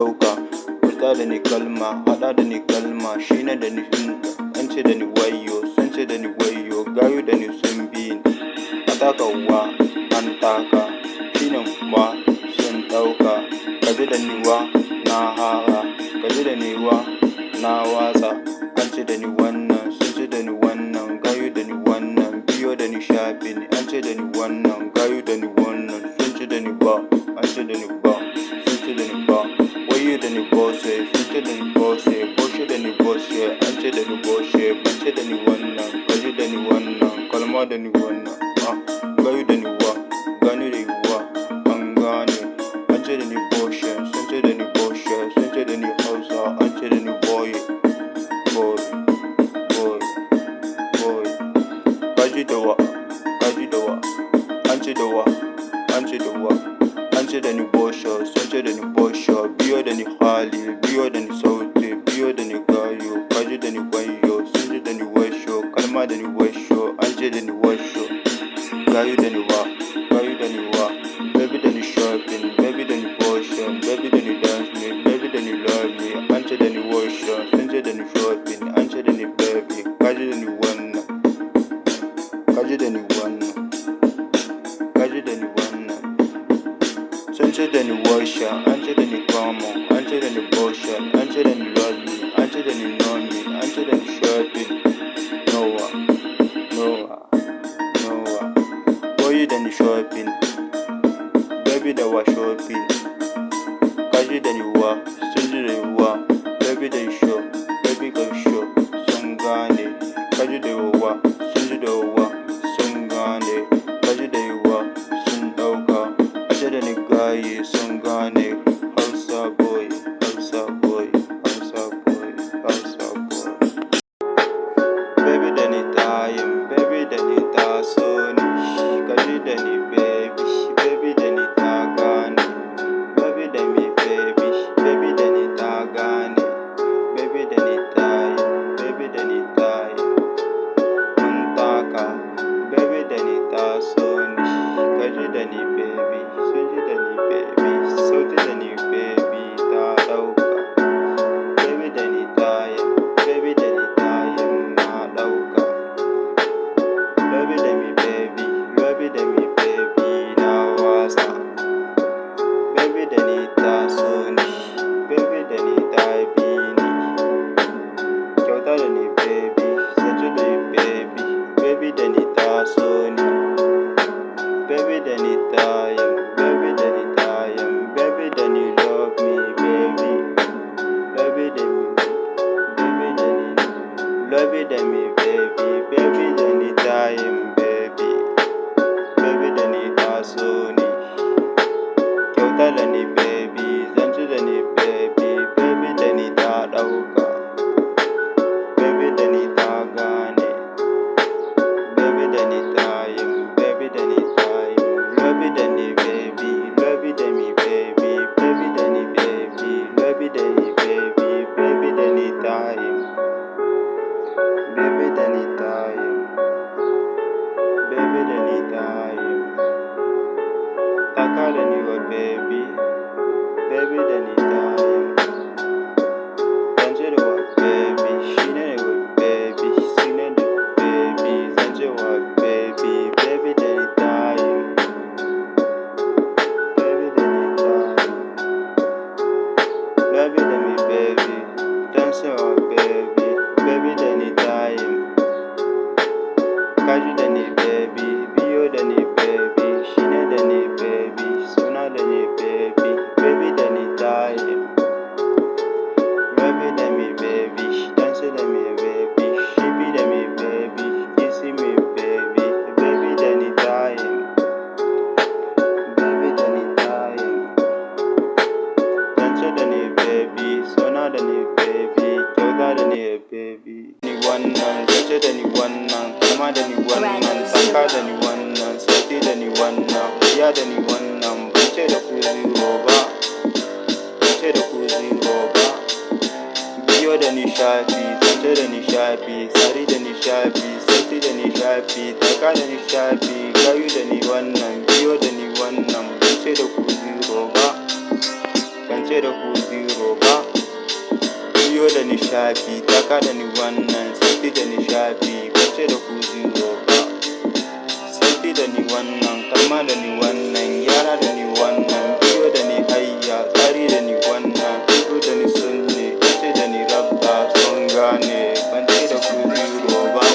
ɗauka. Furta da ni kalma, haɗa da ni kalma, shi ne da ni an ce da ni wayo, sun ce da ni wayo, gayu da ni sun bi ni. A taka wa, an taka, shi ne wa sun ɗauka. Kaji da ni wa, na hara, kaji da ni wa, na watsa. An ce da ni wannan, sun ce da ni wannan, gayu da ni wannan, biyo da ni shafi ni. An ce da ni wannan, gayu da ni wannan, sun ce da ni ba, an ce da ni ba, sun ce da ni ba. Wayo da ni bose, sun ce da ni bose, boshe da ni boshe, an ce da ni boshe, ban ce da ni wannan, kaji da ni wannan, kalma da ni wannan. Gayu da ni wa, gani da wa, an gane. An ce da ni boshe, sun ce da ni boshe, sun ce da ni hausa, an ce da ni boy, boy, boy, boy. Kaji da wa, kaji da wa, an ce da wa, an ce da wa. An ce da ni boshe, sun ce da ni boshe, biyo da ni hali, biyo da ni sauti, biyo da ni gayo, kaji da ni wayo, sun ce da ni washo, kalma da ni washo, an ce da ni washo. Gayu da ni wa, gayu da ni wa, baby da ni shopping, baby da ni potion, baby da ni dance me, baby da ni love me, an ce da ni washo, sun ce da ni shopping, an ce da ni baby, kaji da ni wannan, kaji da ni wannan, kaji da ni wannan. Sun ce da ni washa, an ce da ni common, an ce da ni potion, an ce da ni love me, an ce da ni know me, an ce da ni shopping. Nowa, nowa, nowa. Boy da ni shopping, baby da wa shopping. Kaji da ni wa, sun ji da ni wa, baby da ni show, baby ka show, sun gane. Kaji da wa, sun ji da wa, sun gane. Kaji da wa, sun ɗauka. An da ni gaye, sun gane. Hausa boy, Hausa boy, Hausa boy, Hausa boy. Baby da ni tayin, baby da ni taso ni. Kaji da ni baby, baby da ni ta gane. Baby da mi baby, baby da ni ta gane. Baby da ni tayin, baby da ni tayin. Mun taka, baby da ni taso ni. Kaji da ni baby, soji da ni baby, soji da ni baby ta ɗauka. Baby da ni tayin, baby da ni tayin na ɗauka. Baby da mi baby, baby da mi baby na watsa. Baby da ni taso ni, baby da ni ta bi ni. Kyauta da ni baby, zance da ni baby, baby da ni taso ni. Baby da ni tayin, baby da ni tayin, baby da ni love me baby. Baby da mi, baby da ni, baby da mi baby, baby da ni tayin baby. Baby da ni taso ni. Kyauta da ni baby, zance da ni baby, baby da ni ta ɗauka. Baby da ni ta gane. Baby da ni tayin, baby da ni tayin, baby da ni baby, baby da mi baby, baby da ni baby, baby da ni baby, baby da ni tayin. Baby da ni tayin, baby da ni tayin. Taka da ni wa baby, baby da ni tayin. Zance da wa baby, shi ne wa baby, shi ne da baby, zance wa baby, baby da ni tayin. Baby da ni tayin. Baby da mi baby, dance wa baby, baby da ni tayin. Kaji da ni baby, biyo da ni baby, shi ne da ni baby, suna da ni baby, baby da ni tayin. Baby da mi baby, dance da mi baby, shi bi da mi baby, kissy mi baby, baby da ni tayin. Baby da ni tayin. Dance da ni baby, suna da ni baby, kyauta da ni baby. Ni wannan, zance da ni wannan, kuma da ni wannan, saka da ni wannan, sauti da ni wannan, biya da ni wannan, ban ce da ku zero ba, ban ce da ku zero ba. Biyo da ni shafi, zance da ni shafi, sari da ni shafi, sauti da ni shafi, taka da ni shafi, gayu da ni wannan, biyo da ni wannan, ban ce da ku zero ba. ban ce da ku zero ba. Biyo da nishaɗi, taka da ni wannan, sauti da nishaɗi, ban ce da ku zero ba. Sauti da ni wannan, kalma da ni wannan, yara da ni wannan, biyo da ni hayya, tsari da ni wannan, fito da ni sunne, ban ce da ni rabba sun gane, ban ce da ku zero ba.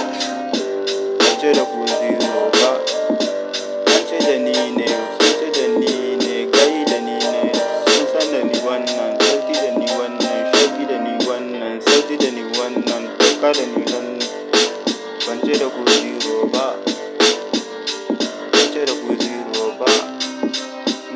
Ban ce da ku zero ba. Ban ce da ni ne, sun ce da ni ne, gayi da ni ne, sun san da ni wannan, sauti da ni wannan, shaki da ni wannan, sauti da ni wannan, doka da ni wannan. Ban ce da ku zero ba. Ban ce da ku zero ba.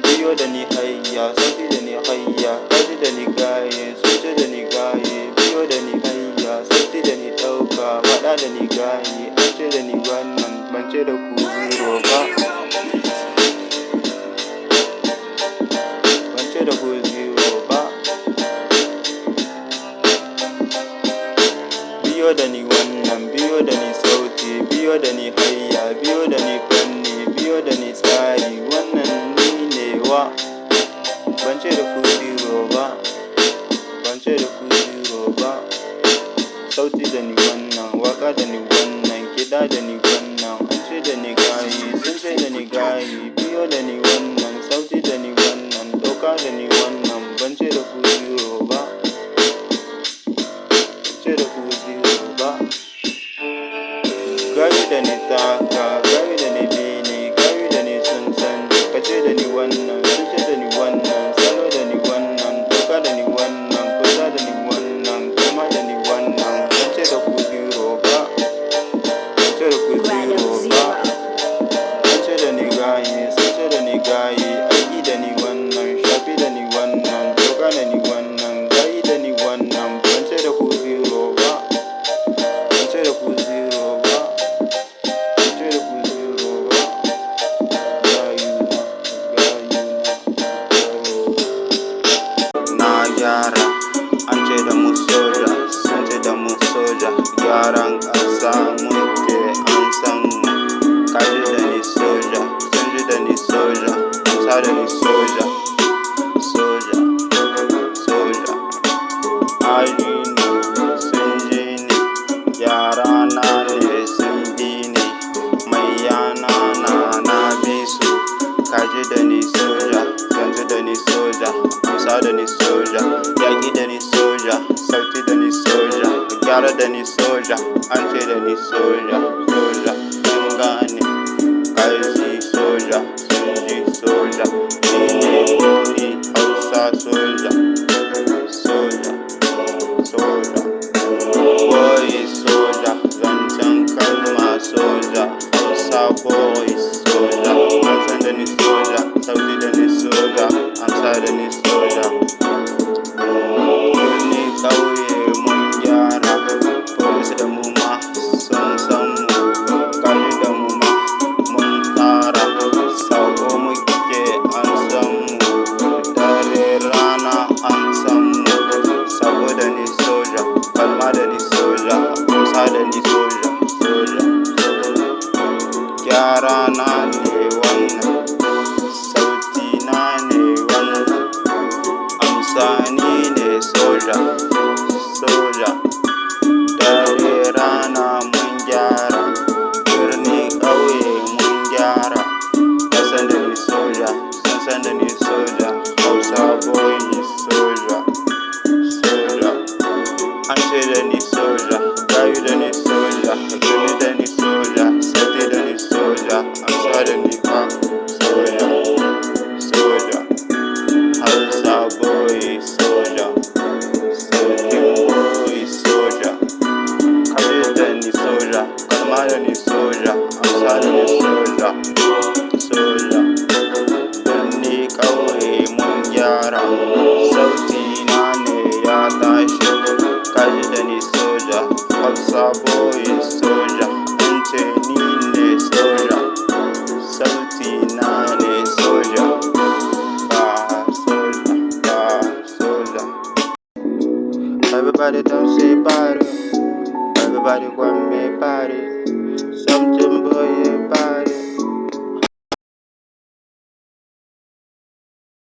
Biyo da ni hayya, sauti da ni hayya, kaji da ni gaye, sun ce da ni gaye, biyo da ni hayya, sauti da ni ɗauka, faɗa da ni gaye, an ce da ni wannan, ban ce da ku zero ba. Ban ce da ku zero ba. Biyo da ni wannan, biyo da ni sauti, biyo da ni hayya, biyo da ni fanni, biyo da ni tsari, wannan ni ne wa. Ban ce da ku zero ba. Ban ce da ku zero ba. Sauti da ni wannan, waka da ni wannan, kiɗa da ni wannan, an ce da ni gayi, sun ce da ni gayi, biyo da ni wannan, sauti da ni wannan, doka da ni wannan, ban ce da ku zero ba. Ban ce da ku zero ba. Gayi da ni taka, gayi da ni bini, gayi da ni sun sani, ka ce da ni wannan, sun ce da ni wannan, salo da ni wannan, doka da ni wannan, kusa da ni wannan, kama da ni wannan, ban ce da ku zero ba. Ban ce da ku zero ba. Ban ce da ni gayi, sun ce da ni gayi, aiki da ni wannan, shafi da ni wannan, doka da ni wannan, gayi da ni wannan, ban ce da ku zero ba. Ban ce da ku zero ba. Ban ce da ku zero ba. Gayuna, gayuna, na gyara, an ce da mu soja, sun ce da mu soja, gyaran ƙasa muke an san mu. Kaji da ni soja, sun ji da ni soja, amsa da ni soja, soja, soja. Aji ne, sun ji ni, yara na ne sun bi ni, mai yana na bi su. Kaji da ni soja, sun ji da ni soja, amsa da ni soja, yaƙi da ni soja, sauti da ni soja, gyara da ni soja, an ce da ni soja, soja, sun gane. Kaji soja, sun ji soja, ni Hausa soja, soja, soja. Boys soja, zancen kalma soja, Hausa boys soja, an san da ni soja, sauti da ni soja, amsa da ni soja. Birni ƙauye mun gyara, police da mu ma sun san mu, kaji da mu ma mun tsara, sako muke an san mu, dare rana an san mu, sako da ni soja, kalma da ni soja, amsa da ni soja, soja. Gyara na ne wannan, sauti na ne wannan, amsa ni ne soja, soja. Dare rana mun gyara, birni ƙauye mun gyara, ka san da ni soja, sun san da ni soja, Hausa boy soja, soja. An ce da ni soja, gayu da ni soja, birni da ni soja, sauti da ni soja, amsa da ni fa soja, soja. Hausa boy soja, sautin boy soja, kaji da ni soja, kalma da ni soja, amsa da ni soja, soja. Birni ƙauye mun gyara, sauti na ne ya tashi, kaji da ni soja, Hausa boy soja, an ce ni ne soja, sauti na ne soja, ba soja, ba soja. Everybody don't say bye. Everybody want